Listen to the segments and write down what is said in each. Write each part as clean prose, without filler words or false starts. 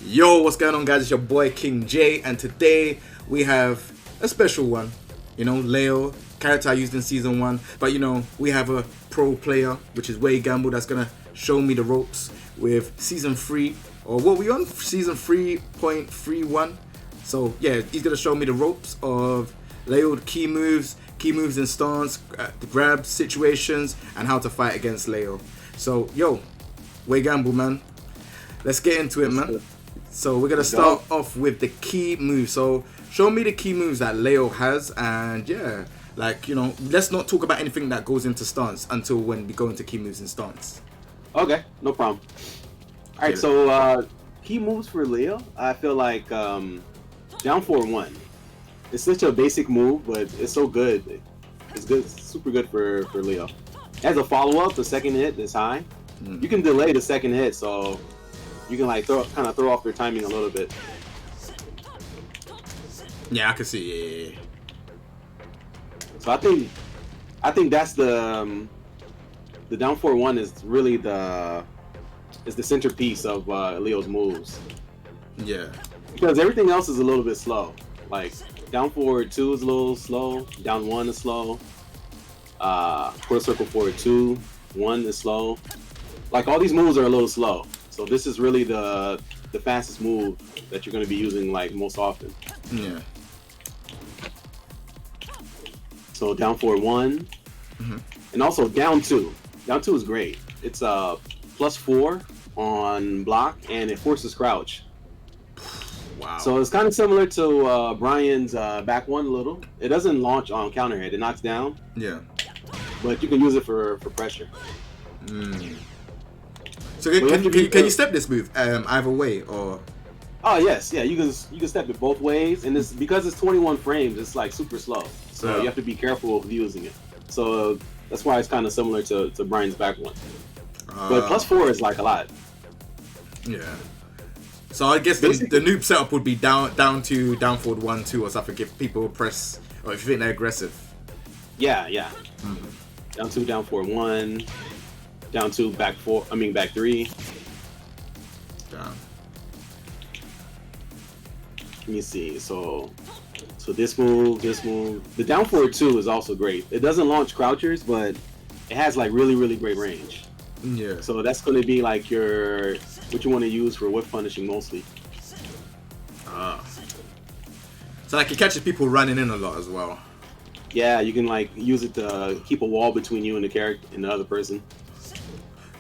Yo, what's going on, guys? It's your boy King J, and today we have a special one. You know, Leo, character I used in season 1, but you know, we have a pro player, which is WayGamble, that's gonna show me the ropes with season 3, or what we on? Season 3.31. So yeah, he's gonna show me the ropes of Leo, key moves in stance, the grab situations, and how to fight against Leo. So yo, WayGamble, man, let's get into it, man. So we're gonna start off with the key moves. So show me the key moves that Leo has, and yeah, like, you know, let's not talk about anything that goes into stance until when we go into key moves in stance. Okay, no problem. All right, so key moves for Leo. I feel like down 4-1. It's such a basic move, but it's so good. It's good, super good for Leo. As a follow up, the second hit is high. You can delay the second hit, so you can like kind of throw off their timing a little bit. Yeah, I can see. Yeah. So I think that's the down 4-1 is really the centerpiece of Leo's moves. Yeah. Because everything else is a little bit slow. Like down forward 2 is a little slow. Down 1 is slow. Quarter circle forward 2, 1 is slow. Like all these moves are a little slow. So this is really the fastest move that you're going to be using like most often. Yeah. So down forward 1, and also down 2. Down 2 is great. It's +4 on block, and it forces crouch. Wow. So it's kind of similar to Brian's back 1 a little. It doesn't launch on counter hit. It knocks down. Yeah. But you can use it for pressure. So can you step this move either way, or? Oh yes, yeah. You can step it both ways, and it's because it's 21 frames. It's like super slow, so you have to be careful of using it. So that's why it's kind of similar to Brian's back 1. But +4 is like a lot. Yeah. So I guess the noob setup would be down forward 1, 2 or something if people press, or if you think they're aggressive. Yeah. Down 2, down forward 1. Down 2, back 4. I mean back 3. Down. Let me see. So this move. The down forward 2 is also great. It doesn't launch crouchers, but it has like really great range. Yeah. So that's going to be like what you want to use for whiff punishing mostly. So like it catches people running in a lot as well. Yeah, you can like use it to keep a wall between you and the character and the other person.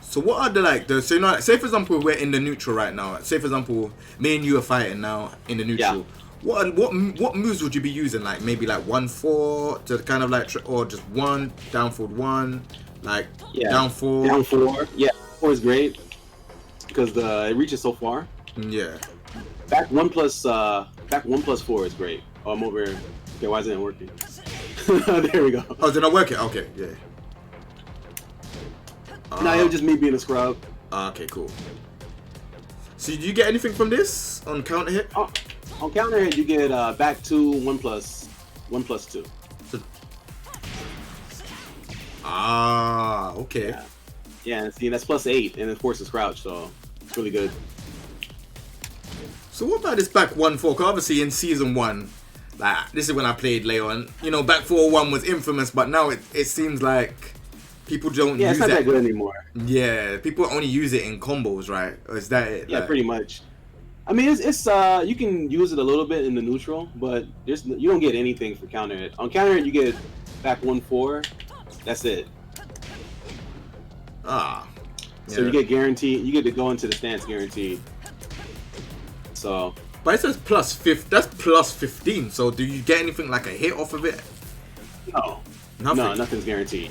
So what are so you know, like, say for example we're in the neutral right now. Say for example me and you are fighting now in the neutral. Yeah. What moves would you be using? Like maybe like 1-4 to kind of like, or just 1 down forward 1, like down 4. Down 4. Yeah, 4 is great because it reaches so far. Yeah. Back 1 plus 4 is great. Oh, I'm over here. Okay, why isn't it working? There we go. Oh, did I work it? Okay, yeah. No, it was just me being a scrub. Okay, cool. So do you get anything from this on counter hit? On counter hit, you get back 2, 1 plus 2. So, okay. Yeah, and see, that's +8, and it forces crouch, so it's really good. So what about this back 1-4? Because obviously in season 1, like, this is when I played Leo, and you know, back 4-1 was infamous, but now it seems like people don't use it. Yeah, it's not that good anymore. Yeah, people only use it in combos, right? Or is that it? Yeah, like, pretty much. I mean, it's you can use it a little bit in the neutral, but you don't get anything for counter hit. On counter hit, you get back 1-4. That's it. So you get guaranteed. You get to go into the stance guaranteed. So. But it says +5. That's +15. So do you get anything like a hit off of it? No. Nothing. No, nothing's guaranteed.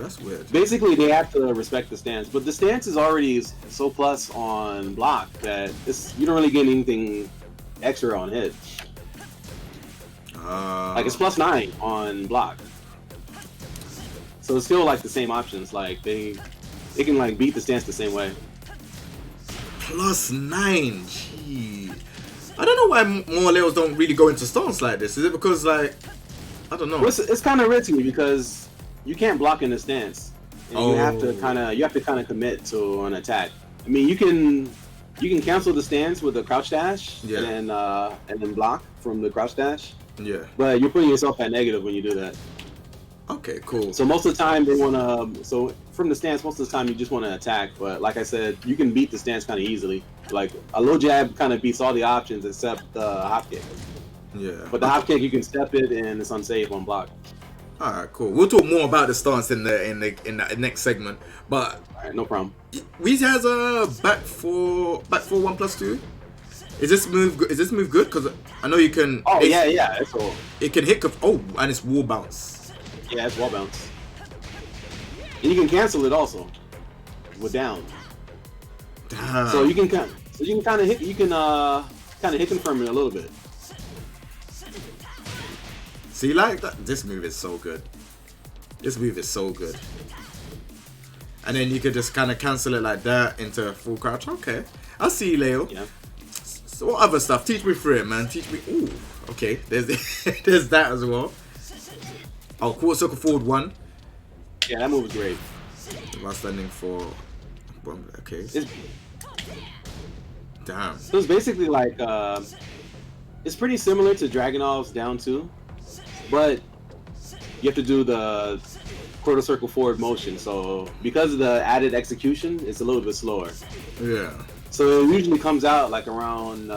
That's weird. Basically, they have to respect the stance, but the stance is already so plus on block that you don't really get anything extra on hit. Like it's +9 on block, so it's still like the same options. Like they can like beat the stance the same way. +9. Gee, I don't know why more Leos don't really go into stance like this. Is it because like I don't know? Well, it's kind of risky because you can't block in the stance, and you have to kind of commit to an attack. I mean, you can You can cancel the stance with a crouch dash, Yeah. and then block from the crouch dash. Yeah. But you're putting yourself at negative when you do that. Okay, cool. So most of the time they want to. So from the stance, most of the time you just want to attack. But like I said, you can beat the stance kind of easily. Like a low jab kind of beats all the options except the hop kick. Yeah. But the hop kick, you can step it and it's unsafe on block. All right, cool. We'll talk more about the stance in the next segment. But All right, no problem. Weez has a back four 1+2. Is this move good? Because I know you can. Oh yeah. It's all. It can hit. And it's wall bounce. Yeah, it's wall bounce. And you can cancel it also with down. Damn. So you can kind of hit. You can kind of hit confirm it a little bit. See, like that. This move is so good. This move is so good. And then you could just kind of cancel it like that into full crouch. Okay, I'll see you, Leo. Yeah. So what other stuff? Teach me through it, man. Teach me. Ooh. Okay. There's that as well. Oh, quarter circle forward 1. Yeah, that move is great. While standing for. Okay. Damn. So it's basically like it's pretty similar to Dragunov's down 2, but you have to do the quarter circle forward motion. So because of the added execution, it's a little bit slower. Yeah. So it usually comes out like around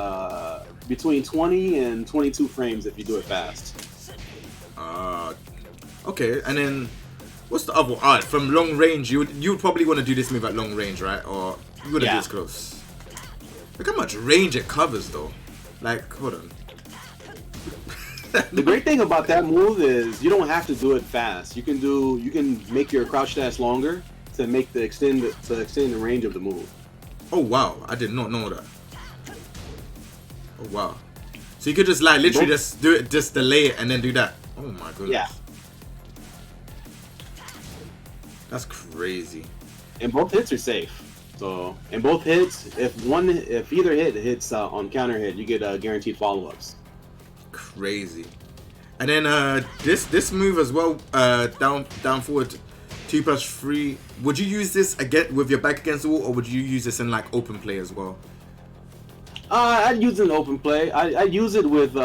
between 20 and 22 frames if you do it fast. Okay, and then what's the other? Alright, from long range, you would probably want to do this move at long range, right? Or you want to do this close. Look how much range it covers, though. Like, hold on. The great thing about that move is you don't have to do it fast. You can make your crouch dash longer to extend the range of the move. Oh wow, I did not know that. Oh wow. So you could just like literally just do it, just delay it and then do that. Oh my goodness. Yeah. That's crazy. And both hits are safe. So in both hits, if either hit hits on counter hit, you get guaranteed follow-ups. Crazy. And then this move as well, down forward 2+3. Would you use this again with your back against the wall, or would you use this in like open play as well? I'd use it in open play. I'd use it with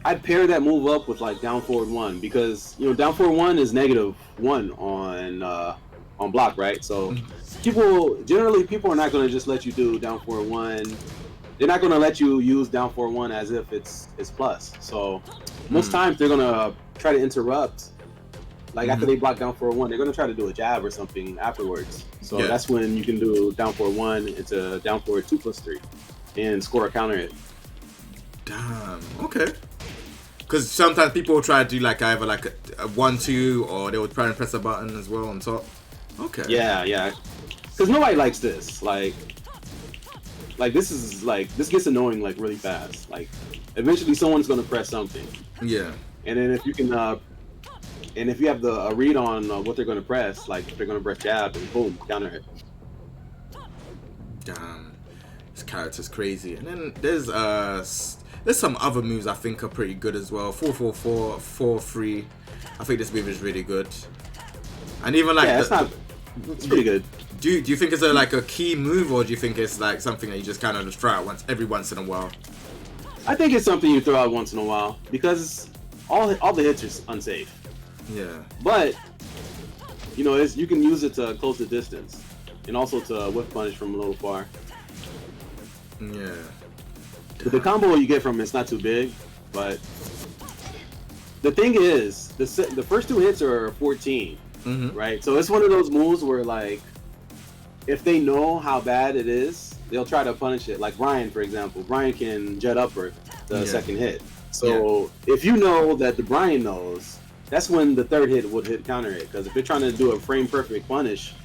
I'd pair that move up with like down forward 1, because down forward 1 is -1 on block, right? So people are not going to just let you do down forward 1. They're not going to let you use down forward 1 as if it's plus. So most times they're going to try to interrupt. Like after they block down forward 1, they're going to try to do a jab or something afterwards. So that's when you can do down forward 1 into down forward 2+3 and score a counter hit. Damn. Okay. Because sometimes people will try to do like either like a 1-2, or they would try and press a button as well on top. Okay. Yeah. Because nobody likes this. Like this gets annoying like really fast. Like eventually someone's gonna press something. Yeah. And then if you can, and if you have a read on what they're gonna press, like if they're gonna press jab, and boom, counter hit. Damn, this character's crazy. And then there's some other moves I think are pretty good as well. 4-4-4, 4-3. I think this move is really good. And even like it's pretty good. Do you think it's like a key move, or do you think it's like something that you just kind of just try out every once in a while? I think it's something you throw out once in a while, because all the hits are unsafe. Yeah. But you can use it to close the distance, and also to whiff punish from a little far. Yeah. But the combo you get from it's not too big, but the thing is, the first 2 hits are 14, right? So it's one of those moves where like, if they know how bad it is, they'll try to punish it. Like Brian, for example. Brian can jet upper the second hit. So if you know that the Brian knows, that's when the 3rd hit would hit counter hit. Because if you're trying to do a frame perfect punish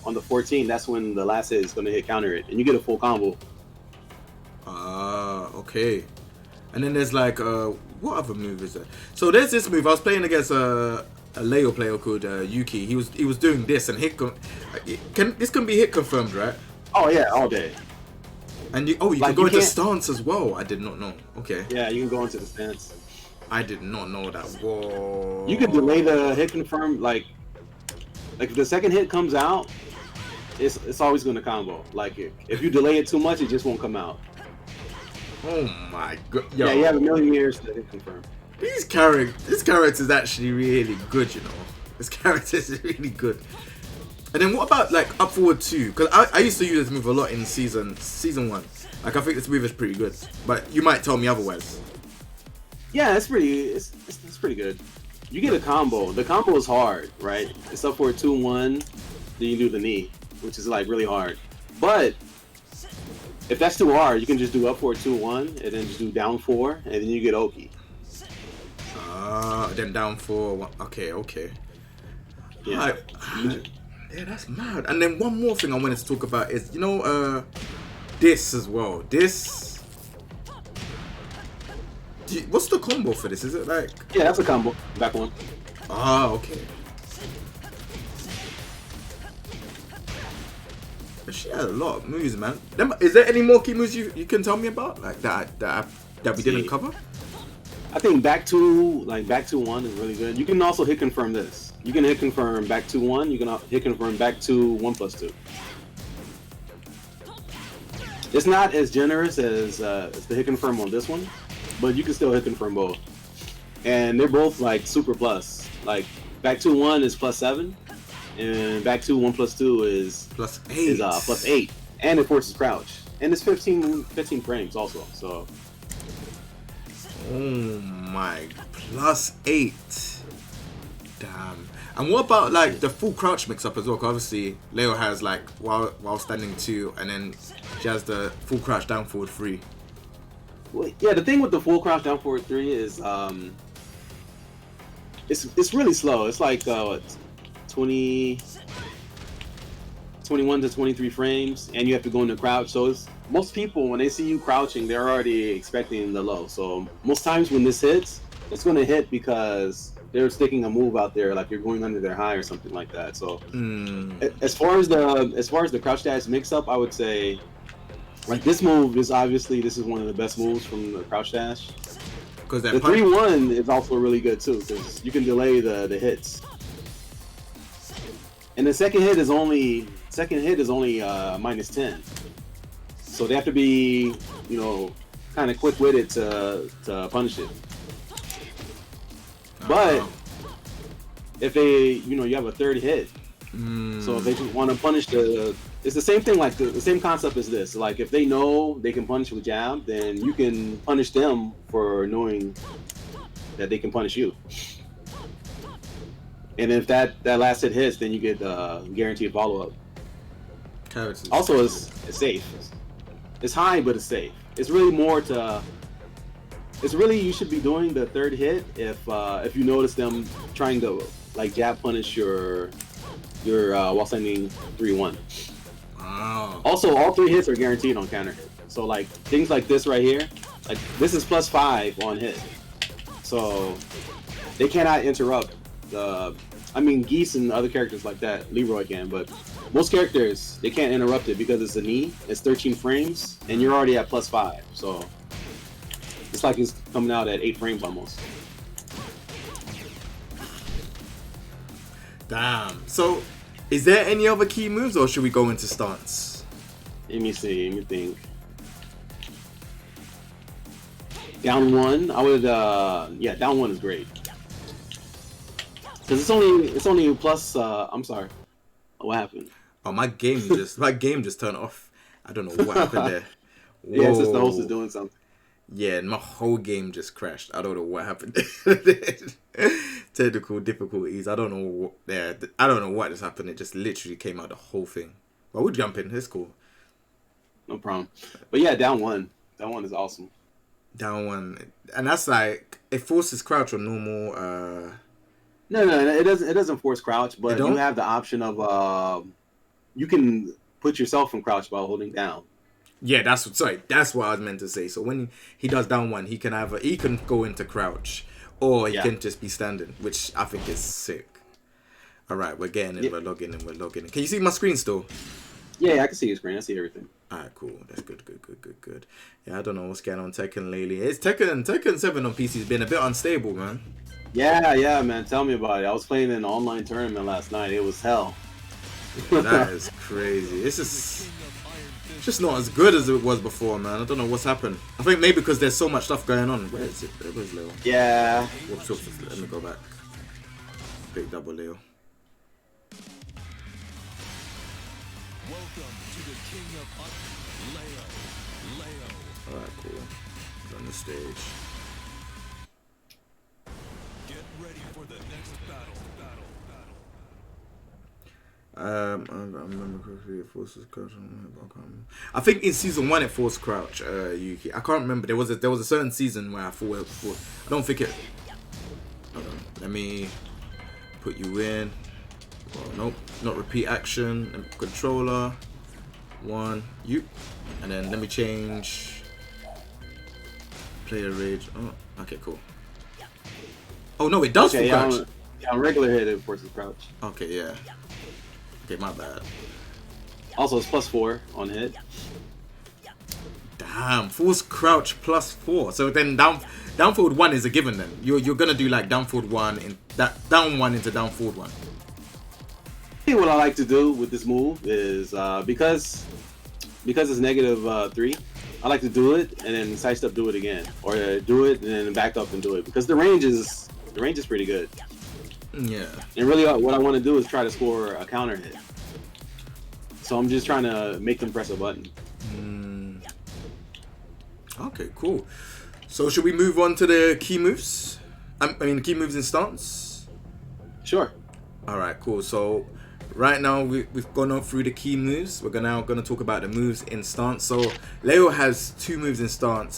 on the 14, that's when the last hit is going to hit counter hit, and you get a full combo. Okay. And then there's like what other move is there? So there's this move. I was playing against a Leo player called Yuki. He was doing this, and this can be hit confirmed, right? Oh yeah, all day. And you can go into stance as well. I did not know. Okay. Yeah, you can go into the stance. I did not know that. Whoa. You can delay the hit confirm, like if the second hit comes out it's always going to combo. Like if you delay it too much, it just won't come out. Oh my god, yo. Yeah, you have a million years to hit confirm. This character's actually really good, you know. This character is really good. And then what about like up forward 2? Because I used to use this move a lot in season 1. Like I think this move is pretty good, but you might tell me otherwise. Yeah, it's pretty good. You get a combo. The combo is hard, right? It's up forward 2-1, then you do the knee, which is like really hard. But if that's too hard, you can just do up forward 2-1 and then just do down 4, and then you get Oki. Then down 4. Okay. Yeah. Yeah, that's mad. And then one more thing I wanted to talk about is, you know, this as well. This. What's the combo for this? Is it like? Yeah, that's a combo. Back one. Okay. She had a lot of moves, man. Is there any more key moves you can tell me about, like that we didn't cover? I think back 2-1 is really good. You can also hit confirm this. You can hit confirm back 2-1. You can hit confirm back 1+2. It's not as generous as the hit confirm on this one, but you can still hit confirm both. And they're both like super plus. Like back 2-1 is +7, and back 1+2 is +8. +8, and it forces crouch, and it's 15 frames also. So. Oh my, +8. Damn. And what about like the full crouch mix up as well? Cause obviously Leo has like while standing 2, and then she has the full crouch down forward 3. Well, yeah, the thing with the full crouch down forward 3 is it's really slow. It's like 21 to 23 frames, and you have to go into crouch. So it's most people, when they see you crouching, they're already expecting the low. So most times when this hits, it's going to hit because they're sticking a move out there, like you're going under their high or something like that. So as far as the crouch dash mix up, I would say like this move is this is one of the best moves from the crouch dash. Because the 3-1 is also really good too, because you can delay the hits. And the second hit is only -10. So they have to be, you know, kind of quick-witted to punish it. But if they, you know, you have a third hit, so if they just want to punish it's the same thing, like the same concept as this. Like if they know they can punish with jab, then you can punish them for knowing that they can punish you. And if that last hit hits, then you get guaranteed follow-up. Also, it's safe. It's high, but it's safe. It's really more to. It's really, you should be doing the third hit if you notice them trying to like jab punish your while standing 3-1. Wow. Also, all 3 hits are guaranteed on counter hit. So like things like this right here, like this is +5 on hit. So they cannot interrupt. I mean, Geese and other characters like that, Leroy can, but most characters, they can't interrupt it because it's a knee, it's 13 frames, and you're already at +5, so it's like it's coming out at 8 frames almost. Damn. So, is there any other key moves, or should we go into stance? Let me see, let me think. Down 1, I would, yeah, down 1 is great. Because it's only plus. I'm sorry. What happened? Oh, my game just turned off. I don't know what happened there. Whoa. Yeah, it's just the host is doing something. Yeah, my whole game just crashed. I don't know what happened. Technical difficulties. I don't know. I don't know what just happened. It just literally came out the whole thing. Well, we'll jump in. It's cool. No problem. But yeah, down 1. Down 1 is awesome. Down 1, and that's like it forces crouch on normal. No, it doesn't force crouch, but you have the option of you can put yourself in crouch while holding down. Yeah, that's what I was meant to say. So when he does down 1, he can go into crouch, or he can just be standing, which I think is sick. All right, we're getting in, we're logging in. Can you see my screen still? Yeah, I can see your screen. I see everything. All right, cool. That's good. Yeah, I don't know what's going on Tekken lately. It's Tekken 7 on PC has been a bit unstable, man. Yeah, man. Tell me about it. I was playing in an online tournament last night. It was hell. That is crazy. It's just not as good as it was before, man. I don't know what's happened. I think maybe because there's so much stuff going on. Where is it? Where's Leo? Yeah. Whoops, let me go back. Big double Leo. Welcome to the King of Leo. Alright, cool. He's on the stage. Get ready for the next battle. I remember correctly, it forces crouch. I think in season 1 it forced crouch. Yuki. I can't remember. There was a certain season where I thought it forced. I don't think it. Hold on. Let me put you in. Well, nope. Not repeat action. Controller. 1. You. And then let me change. Player rage. Oh, okay, cool. Oh no, it does for crouch. On regular hit it forces crouch. Okay, yeah. Okay, my bad. Also, it's +4 on hit. Damn, force crouch +4. So then down forward 1 is a given then. You're gonna do like down forward 1 in that down 1 into down forward 1. What I like to do with this move is because it's -3. I like to do it and then sidestep do it again, or do it and then back up and do it because the range is pretty good. Yeah. And really, what I want to do is try to score a counter hit. So I'm just trying to make them press a button. Okay, cool. So should we move on to the key moves? I mean, key moves in stance. Sure. All right, cool. So right now we've gone through the key moves. We're now gonna talk about the moves in stance. So Leo has 2 moves in stance.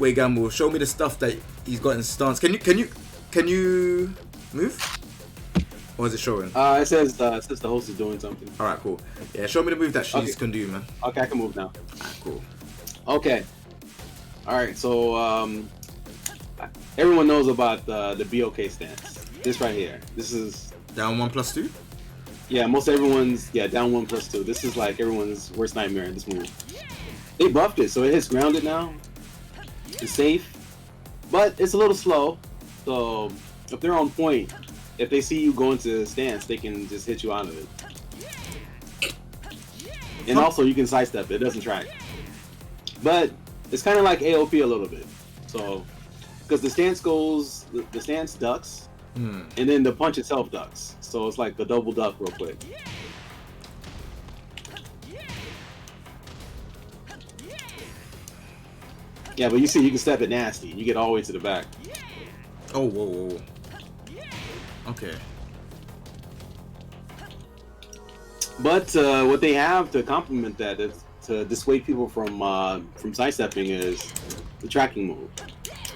WayGamble, show me the stuff that he's got in stance. Can you move? Or is it showing? It says the host is doing something. All right, cool. Yeah, show me the move that she's can do, man. Okay, I can move now. All right, cool. Okay. All right. So everyone knows about the BOK stance. This right here. This is Down 1+2. yeah. Most everyone's down 1+2. This is like everyone's worst nightmare in this move. They buffed it, so it hits grounded now. It's safe, but it's a little slow. So if they're on point, if they see you go into stance, they can just hit you out of it. And also you can sidestep it. It doesn't track. But it's kind of like AOP a little bit. So because the stance ducks, and then the punch itself ducks. So it's like a double duck real quick. Yeah, but you see, you can step it nasty. You get all the way to the back. Oh, whoa. Okay. But what they have to complement that is to dissuade people from sidestepping is the tracking move.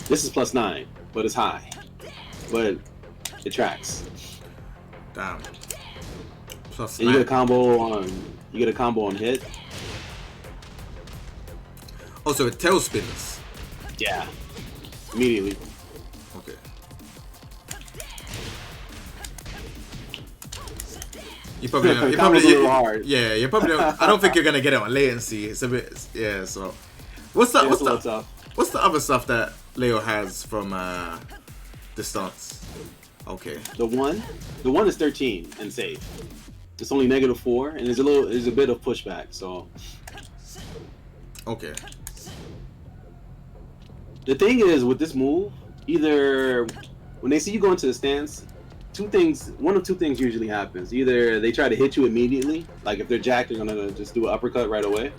This is +9, but it's high. But it tracks. Damn. +9. And you get a combo on hit. Oh, so it tail spins. Yeah. Immediately. Okay. You probably a little hard. Yeah, you probably. I don't think you're gonna get it on latency. It's a bit. Yeah. So, what's the other stuff that Leo has from the stance? Okay. The one is 13 and safe. It's only -4, and there's a bit of pushback. So. Okay. The thing is with this move, either when they see you go into the stance, one of two things usually happens. Either they try to hit you immediately, like if they're jacked, they're gonna just do an uppercut right away,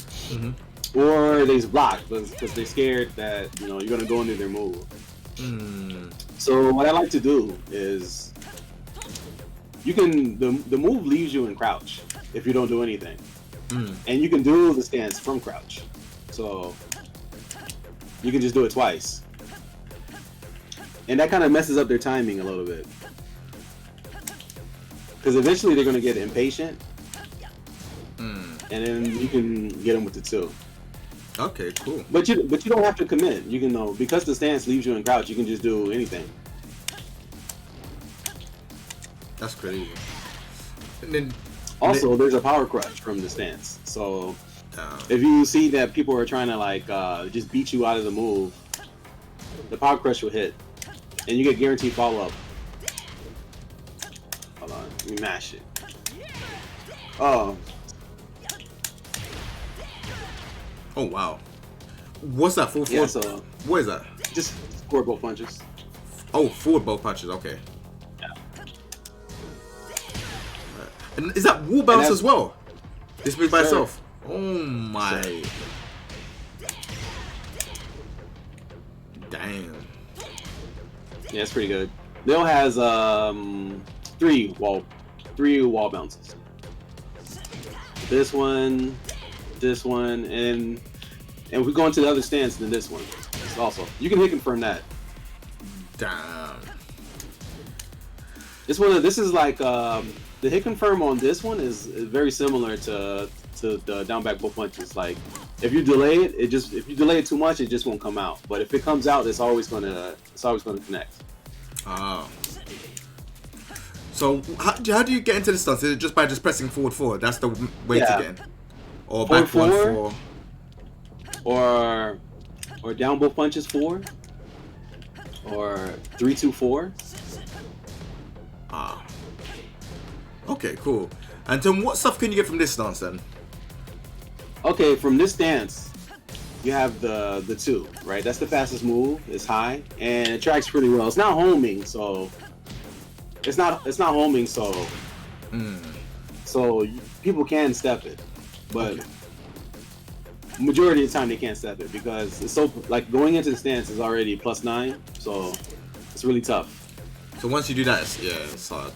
or they just block because they're scared that you're gonna go into their move. So what I like to do is, the move leaves you in crouch if you don't do anything, and you can do the stance from crouch. So you can just do it twice. And that kind of messes up their timing a little bit. Because eventually they're going to get impatient. And then you can get them with the 2. Okay, cool. But you don't have to commit. You can know because the stance leaves you in crouch, you can just do anything. That's crazy. And then also, there's a power crush from the stance. So if you see that people are trying to just beat you out of the move, the power crush will hit, and you get guaranteed follow up. Hold on, let me mash it. Oh, Oh wow. What's that? Full yeah. forward? So What is that? just forward both punches. Oh, forward both punches. Okay. And is that wall bounce as well? This move by Sir. itself. Oh my. Sir. Damn. Yeah, it's pretty good. Lil has three wall bounces. This one, and if we go into the other stance, then this one. It's also, you can hit confirm that. Damn. This is like the hit confirm on this one is very similar to the down back both punches. Like if you delay it, if you delay it too much, it just won't come out. But if it comes out, it's always gonna connect. Oh. So how do you get into this stance? Is it just by pressing forward? That's the way to Yeah. get in. Or back one Forward. four. Or down both punches 4, or 3-2-4. Ah. Okay, cool. And then what stuff can you get from this stance then? Okay, from this stance, you have the 2, right? That's the fastest move. It's high and it tracks pretty well. It's not homing, so it's not homing, so so people can step it, but Okay. majority of the time they can't step it because it's so like going into the stance is already +9, so it's really tough. So once you do that, it's hard.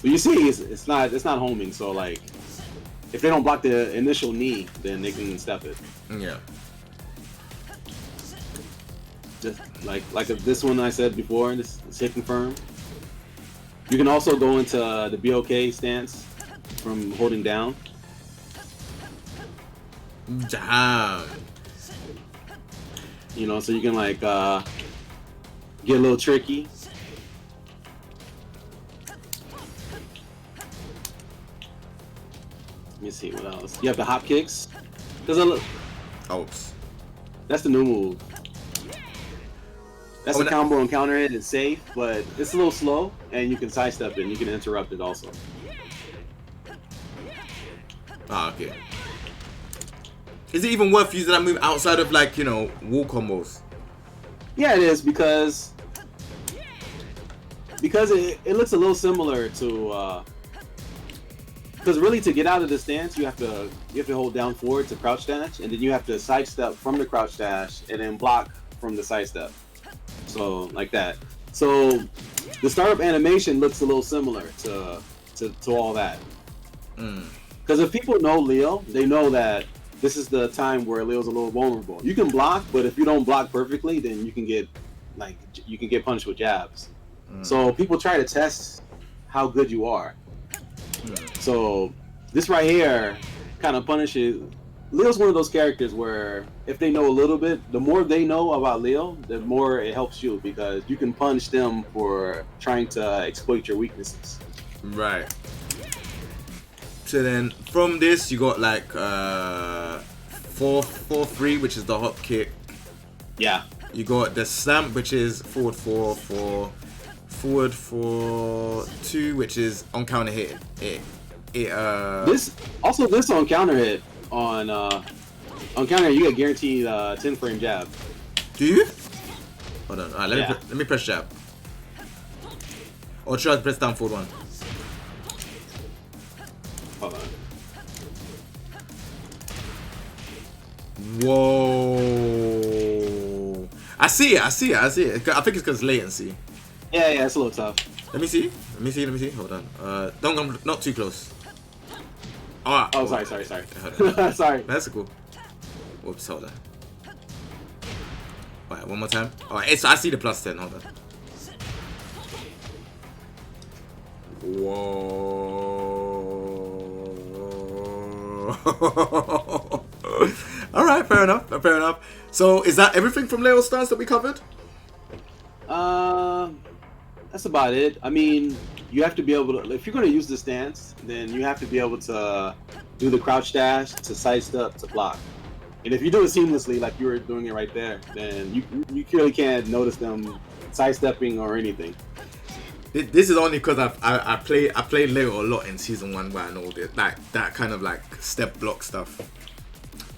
But you see, it's not homing, so like if they don't block the initial knee, then they can step it. Yeah. Just like if this one I said before, this hit confirm. You can also go into the BOK stance from holding down. Damn. You know, so you can like get a little tricky. Let me see what else. You have the hop kicks. Oops. That's the new move. That's Oh, a that- combo and counter hit. It's safe, but it's a little slow, and you can sidestep it and you can interrupt it also. Ah, okay. Is it even worth using that move outside of like, wall combos? Yeah, it is because it looks a little similar to because really to get out of the stance you have to hold down forward to crouch dash, and then you have to sidestep from the crouch dash and then block from the sidestep. So like that. So the startup animation looks a little similar to all that. Because if people know Leo, they know that this is the time where Leo's a little vulnerable. You can block, but if you don't block perfectly, then you can get punished with jabs. So people try to test how good you are. So this right here kind of punishes. Leo's one of those characters where if they know a little bit, the more they know about Leo, the more it helps you because you can punish them for trying to exploit your weaknesses. Right. So then from this you got like 4-4-3, which is the hop kick. Yeah. You got the stamp, which is forward 4-4, forward 4-2, which is on counter hit. This on counter hit on counter hit, you get guaranteed 10 frame jab. Do you? Hold on. Alright, Yeah. let me press jab. Or try to press down forward 1. Hold on. Whoa! I see it. I think it's because latency. Yeah, it's a little tough. Let me see. Hold on. Don't come not too close. Oh, Oh, sorry. Hold on. Sorry. That's cool. Whoops, hold on. Alright, one more time. Alright, I see the +10. Hold on. Whoa. Alright, fair enough. So, is that everything from Leo's stance that we covered? That's about it. I mean, you have to be able to, if you're going to use the stance, then you have to be able to do the crouch dash, to sidestep, to block. And if you do it seamlessly, like you were doing it right there, then you clearly can't notice them sidestepping or anything. This is only because I played Leo a lot in season 1 where I know that kind of like step block stuff.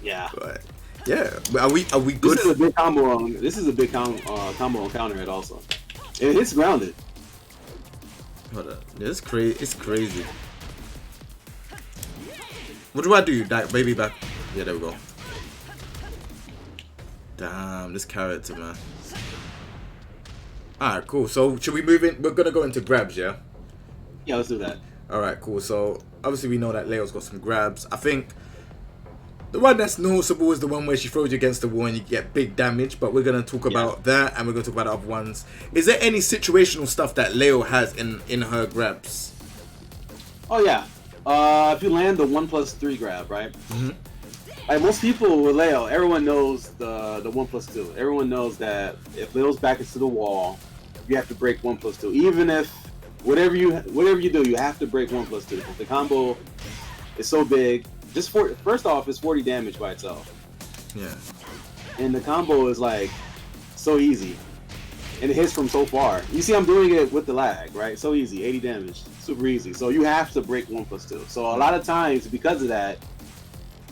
Yeah. But yeah, but are we good? This is a big combo on. This is a big combo on counter hit also. It hits grounded. Hold on, it's crazy. It's crazy. What do I do? That baby back. Yeah, there we go. Damn, this character, man. Alright, cool. So should we move in? We're gonna go into grabs, yeah? Yeah, let's do that. Alright, cool. So obviously we know that Leo's got some grabs. I think the one that's noticeable is the one where she throws you against the wall and you get big damage, but we're gonna talk about that and we're gonna talk about the other ones. Is there any situational stuff that Leo has in her grabs? Oh yeah. If you land the 1+3 grab, right? Mm-hmm. Like most people with Leo, everyone knows the 1+2. Everyone knows that if Leo's back into the wall, you have to break 1+2. Even if whatever you do, you have to break 1+2. The combo is so big. First off, it's 40 damage by itself. Yeah. And the combo is like so easy. And it hits from so far. You see I'm doing it with the lag, right? So easy, 80 damage, super easy. So you have to break 1+2. So a lot of times, because of that,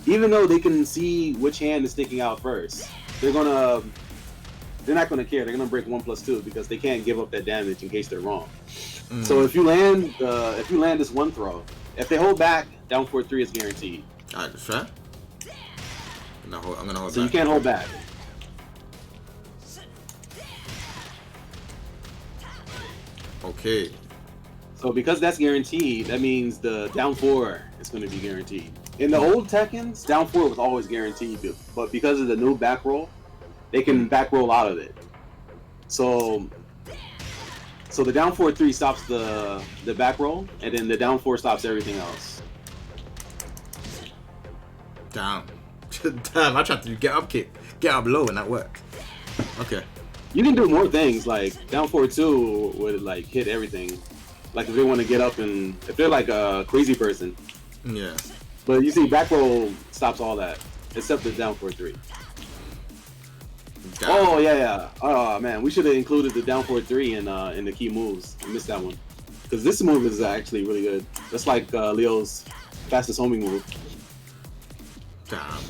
even though they can see which hand is sticking out first, they're not gonna care. They're gonna break 1+2 because they can't give up that damage in case they're wrong. So if you land this one throw, if they hold back, down 4-3 is guaranteed. Alright, that's right. I'm gonna hold So back. you can't hold back. Okay. So because that's guaranteed, that means the down 4 is going to be guaranteed. In the old Tekkens, down 4 was always guaranteed, but because of the new back roll, they can back roll out of it. So the down 4-3 stops the back roll, and then the down 4 stops everything else. Damn. Damn, I tried to get up kick, get up low, and that worked. Okay. You can do more things, like down 4-2 would like hit everything. Like if they want to get up and if they're like a crazy person. Yeah. But you see, back roll stops all that, except the down 4-3. Damn. Oh yeah. Oh man, we should have included the down 4-3 in the key moves. I missed that one because this move is actually really good. That's like Leo's fastest homing move. Damn.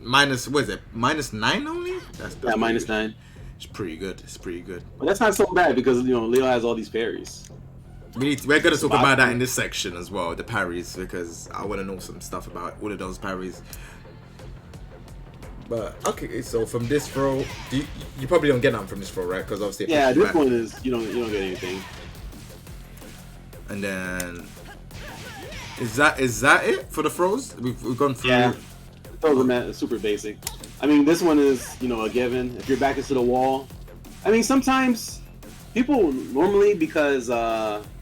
Minus, what is it? -9 only? That's Yeah, pretty -9. good. It's pretty good. It's pretty good. But that's not so bad because Leo has all these parries. We're gonna talk about that in this section as well, the parries, because I want to know some stuff about all of those parries. But okay, so from this throw, you probably don't get nothing from this throw, right? Because obviously, Yeah, this one is you don't get anything. And then is that it for the throws? We've gone through. Yeah, throws are super basic. I mean, this one is a given. If your back is to the wall, I mean, sometimes people normally because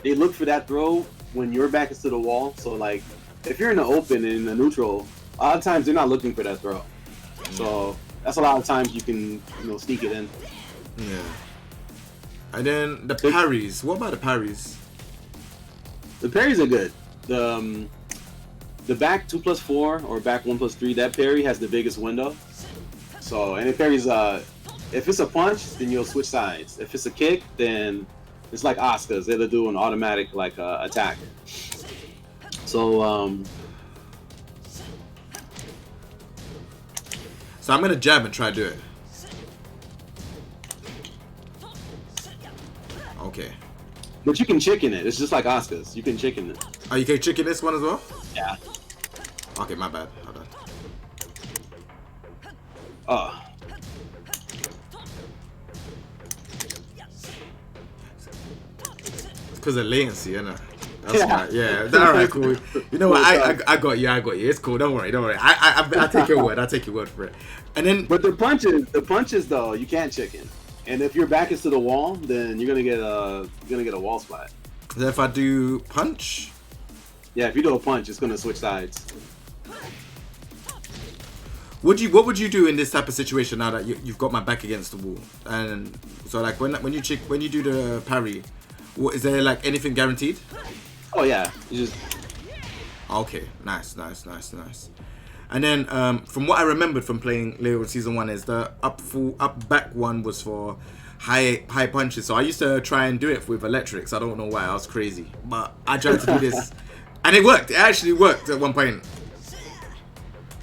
they look for that throw when your back is to the wall. So like, if you're in the open and in the neutral, a lot of times they're not looking for that throw. So that's a lot of times you can sneak it in. Yeah. And then the parries. What about the parries? The parries are good. The back 2+4 or back 1+3, that parry has the biggest window. So, and it parries, if it's a punch, then you'll switch sides. If it's a kick, then it's like Asuka's. It'll do an automatic, attack. So, So I'm gonna jab and try to do it. Okay. but you can chicken it. It's just like Asuka's. You can chicken it. Oh, you can chicken this one as well? Yeah. Okay, my bad. Hold on. Oh. It's because of latency, isn't it? That's Yeah. right. Yeah. All right, cool. You know what? I got you. I got you. It's cool. Don't worry. Don't worry. I take your word. I take your word for it. And then, But the punches though, you can't chicken. And if your back is to the wall, then you're gonna get a wall splat. then if I do punch, Yeah, if you do a punch, it's gonna switch sides. what would you do in this type of situation now that you've got my back against the wall? And so like when you do the parry, is there like anything guaranteed? Oh yeah, you just Okay, nice. And then from what I remembered from playing Leo in season 1 is the up back one was for high punches. So I used to try and do it with electrics. I don't know why. I was crazy, but I tried to do this, and it worked. It actually worked at one point.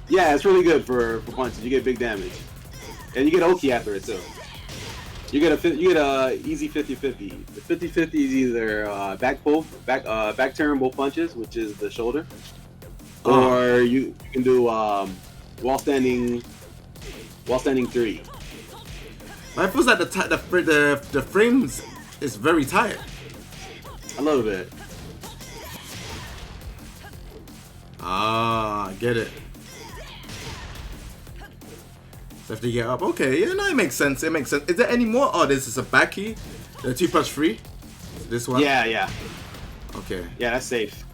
Yeah, it's really good for punches. You get big damage, and you get Oki after it too. You get a easy 50-50. The 50-50 is either back turn both punches, which is the shoulder, or you can do wall standing 3. But it feels like the frames is very tight. A little bit. I get it. So if they get up, okay, yeah, no, it makes sense. It makes sense. Is there any more? Oh, there's a Sabaki, the 2+3. This one. Yeah. Okay. Yeah, that's safe.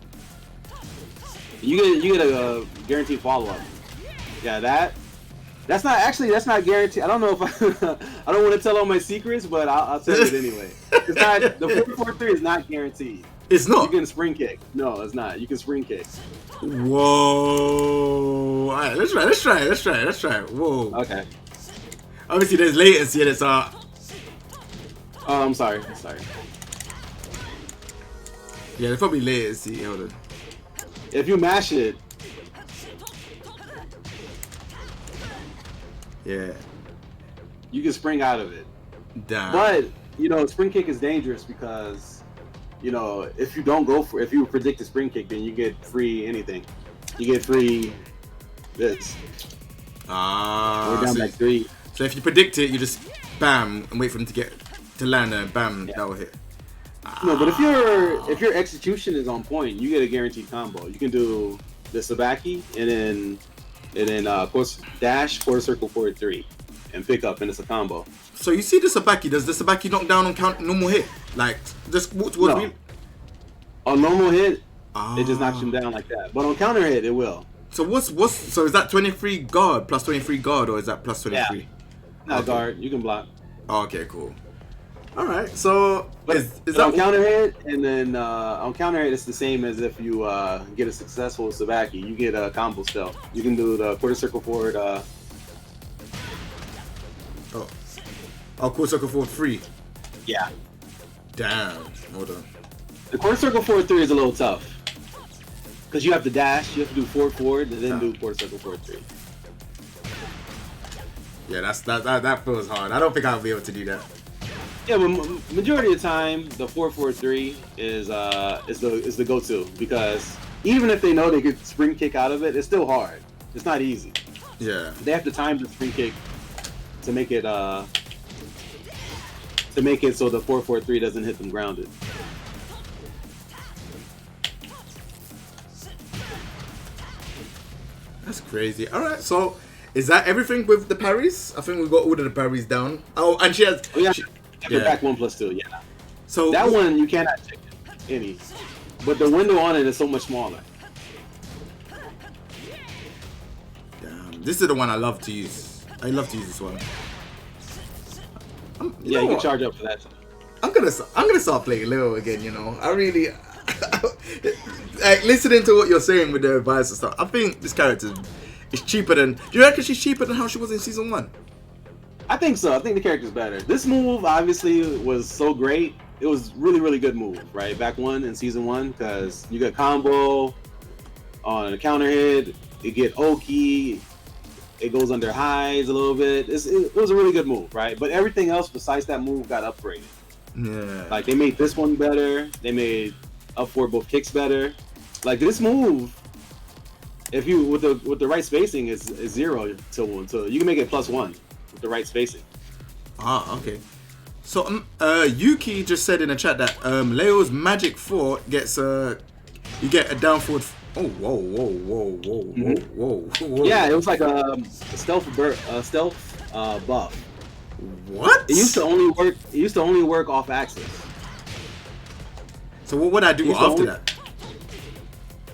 You get a guaranteed follow up. Yeah, that's not guaranteed. I don't know if I don't want to tell all my secrets, but I'll tell it anyway. It's not the 4-4-3 is not guaranteed. It's not. You can spring kick. No, it's not. You can spring kick. Whoa! All right, let's try it. Whoa. Okay. Obviously, there's latency in it, so. Oh, I'm sorry. Yeah, there's probably latency. Hold on. If you mash it, Yeah. you can spring out of it. Damn. But spring kick is dangerous because if you predict a spring kick, then you get free anything. You get free this. We're down by 3. So if you predict it, you just bam and wait for them to land and bam, that will hit. No, but if your execution is on point, you get a guaranteed combo. You can do the Sabaki and then course dash, quarter circle, forward 3, and pick up, and it's a combo. So you see the Sabaki? Does the Sabaki knock down on normal hit? Like just walk towards me? On normal hit, it just knocks him down like that. But on counter hit, it will. So so is that 23 guard plus 23 guard, or is that plus 23? Yeah. No, okay. Guard, you can block. Oh, okay, cool. All right, so is that on counter hit, and then on counter hit, it's the same as if you get a successful Sabaki. You get a combo still. You can do the quarter circle forward. Quarter circle forward 3. Yeah. Damn. Hold on. The quarter circle forward 3 is a little tough because you have to dash. You have to do forward, and then do quarter circle forward 3. Yeah, that feels hard. I don't think I'll be able to do that. Yeah, but majority of the time, the 4-4-3 is the go-to because even if they know they could spring kick out of it, it's still hard. It's not easy. Yeah. They have to time the spring kick to make it so the 4-4-3 doesn't hit them grounded. That's crazy. All right, so is that everything with the parries? I think we got all of the parries down. Oh, and she has. Oh, yeah. Yeah. Back 1+2, yeah. So that one you cannot check any, but the window on it is so much smaller. Damn, this is the one I love to use. I love to use this one. You can charge up for that. I'm gonna start playing Leo again. I really like listening to what you're saying with the advice and stuff. I think this character is cheaper than. Do you reckon she's cheaper than how she was in season 1? I think so. I think the character's better. This move obviously was so great. It was really, really good move, right? Back in season 1, because you got combo on a counter hit. You get Oki. It goes under highs a little bit. It was a really good move, right? But everything else besides that move got upgraded. Yeah. Like they made this one better. They made up for both kicks better. Like this move, if you with the right spacing, is 0 to you can make it +1. With the right spacing. Okay. So Yuki just said in the chat that Leo's Magic 4 gets you get a down forward. Oh, whoa. Yeah, it was like a stealth buff. What? It used to only work off axis. So what would I do after that?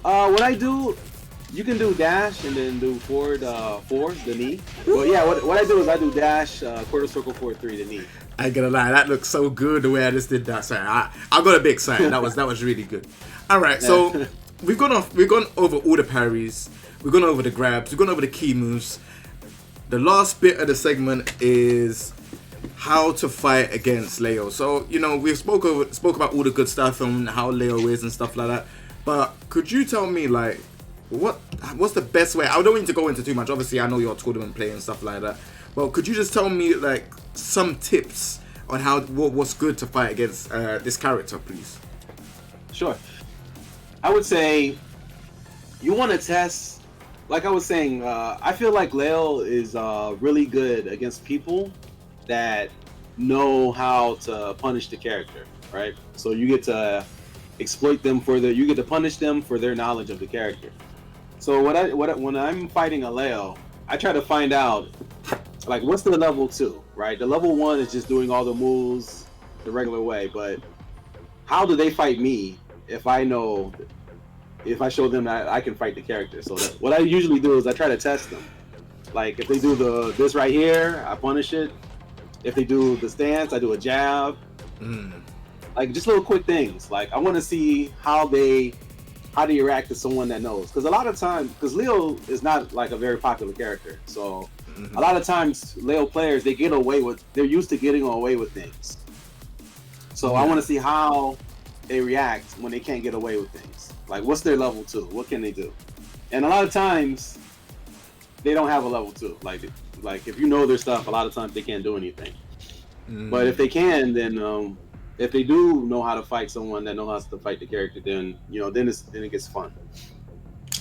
What I do, you can do dash and then do forward 4, the knee. But yeah, what I do is I do dash, quarter circle forward 3, the knee. I ain't gonna lie, that looks so good the way I just did that. Sorry, I got a big excited. That was really good. All right, so we've gone over all the parries, we've gone over the grabs, we've gone over the key moves. The last bit of the segment is how to fight against Leo. So, you know, we spoke about all the good stuff and how Leo is and stuff like that. But could you tell me, like, what's the best way? I don't want you to go into too much. Obviously, I know you're a tournament player and stuff like that. But could you just tell me, like, some tips on what's good to fight against this character, please? Sure. I would say you want to test, like I was saying, I feel like Leo is really good against people that know how to punish the character, right? So you get to exploit them you get to punish them for their knowledge of the character. So when I'm fighting a Leo, I try to find out, like, what's the level 2, right? The level 1 is just doing all the moves the regular way, but how do they fight me if I show them that I can fight the character? So what I usually do is I try to test them. Like, if they do this right here, I punish it. If they do the stance, I do a jab. Like, just little quick things. Like, I want to see how they react to someone that knows. Because a lot of times, because Leo is not like a very popular character, so a lot of times Leo players, they're used to getting away with things. So I want to see how they react when they can't get away with things. Like, what's their level 2? What can they do? And a lot of times they don't have a level 2. Like if you know their stuff, a lot of times they can't do anything. But if they can, then if they do know how to fight someone that knows how to fight the character, then then it gets fun.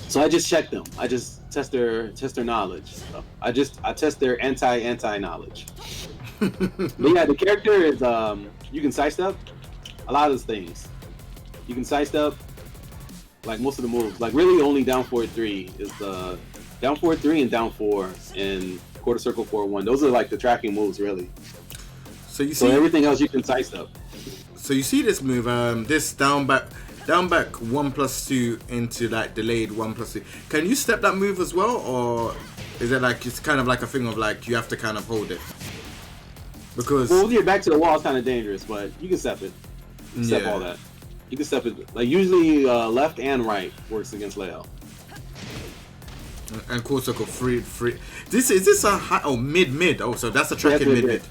So I just check them. I just test their knowledge. I test their anti knowledge. But yeah, the character is you can sidestep a lot of those things. You can sidestep like most of the moves. Like, really only down forward 3 is the down forward 3 and down 4 and quarter circle forward 1. Those are like the tracking moves, really. So everything else you can sidestep. So you see this move, this down back 1+2 into like delayed 1+2. Can you step that move as well, or is it like it's kind of like a thing of like you have to kind of hold it? Because with your back to the wall is kind of dangerous, but you can step it. Step all that. You can step it. Like, usually left and right works against Leo. And quarter circle free. Is this a high? Oh, mid. Oh, so that's a track in mid.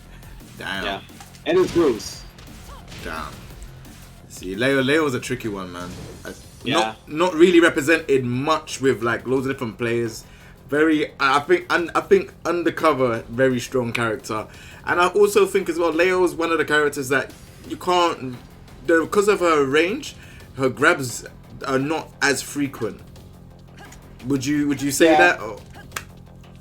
Damn. Yeah. And it's Bruce. Damn. See, Leo's a tricky one, man. Yeah. Not really represented much with like loads of different players. I think undercover, very strong character. And I also think as well, Leo is one of the characters that you can't, because of her range, her grabs are not as frequent. Would you say that? Or?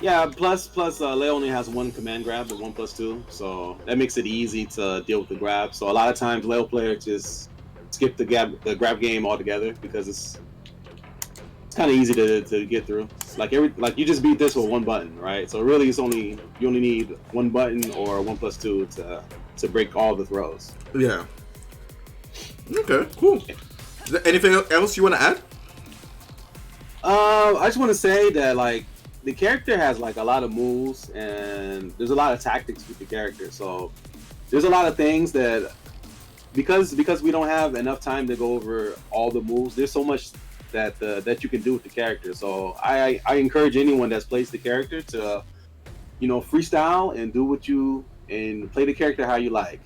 Yeah. Plus, Leo only has one command grab, the 1+2, so that makes it easy to deal with the grab. So a lot of times, Leo players just skip the grab game altogether because it's kind of easy to get through. Like you just beat this with one button, right? So really, you only need one button or 1+2 to break all the throws. Yeah. Okay. Cool. Is there anything else you want to add? I just want to say that, like, the character has like a lot of moves and there's a lot of tactics with the character. So there's a lot of things that because we don't have enough time to go over all the moves. There's so much that you can do with the character. So I encourage anyone that's plays the character to freestyle and and play the character how you like,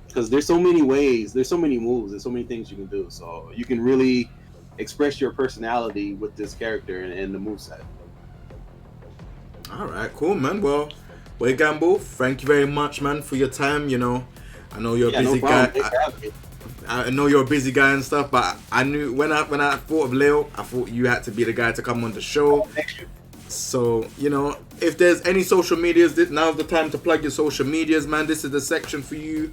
because there's so many ways, there's so many moves, there's so many things you can do. So you can really express your personality with this character and the moveset. All right, cool, man. Well, WayGamble, thank you very much, man, for your time. I know you're a busy guy. I know you're a busy guy and stuff, but I knew when I thought of Leo, I thought you had to be the guy to come on the show. So, if there's any social medias, now's the time to plug your social medias, man. This is the section for you.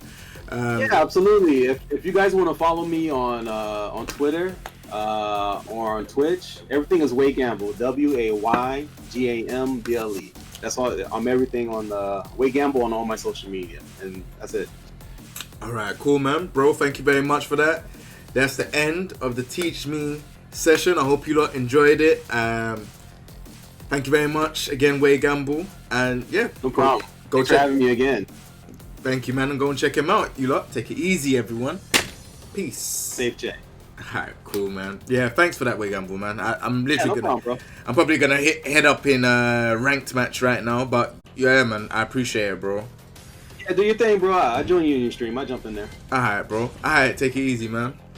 Yeah, absolutely. If you guys want to follow me on Twitter or on Twitch, everything is WayGamble. WayGamble. That's all. I'm everything on WayGamble on all my social media, and that's it. All right, cool, man. Bro, thank you very much for that. That's the end of the Teach Me session. I hope you lot enjoyed it. Thank you very much again, WayGamble. And yeah, no problem. Thanks for having me again. Thank you, man. And go and check him out. You lot, take it easy, everyone. Peace. Safe J. All right, cool, man. Yeah, thanks for that, WayGamble, man. I'm literally problem, bro. I'm probably gonna head up in a ranked match right now, but yeah, man, I appreciate it, bro. Yeah, do your thing, bro. I join you in your stream. I jump in there. Alright, bro. Alright, take it easy, man.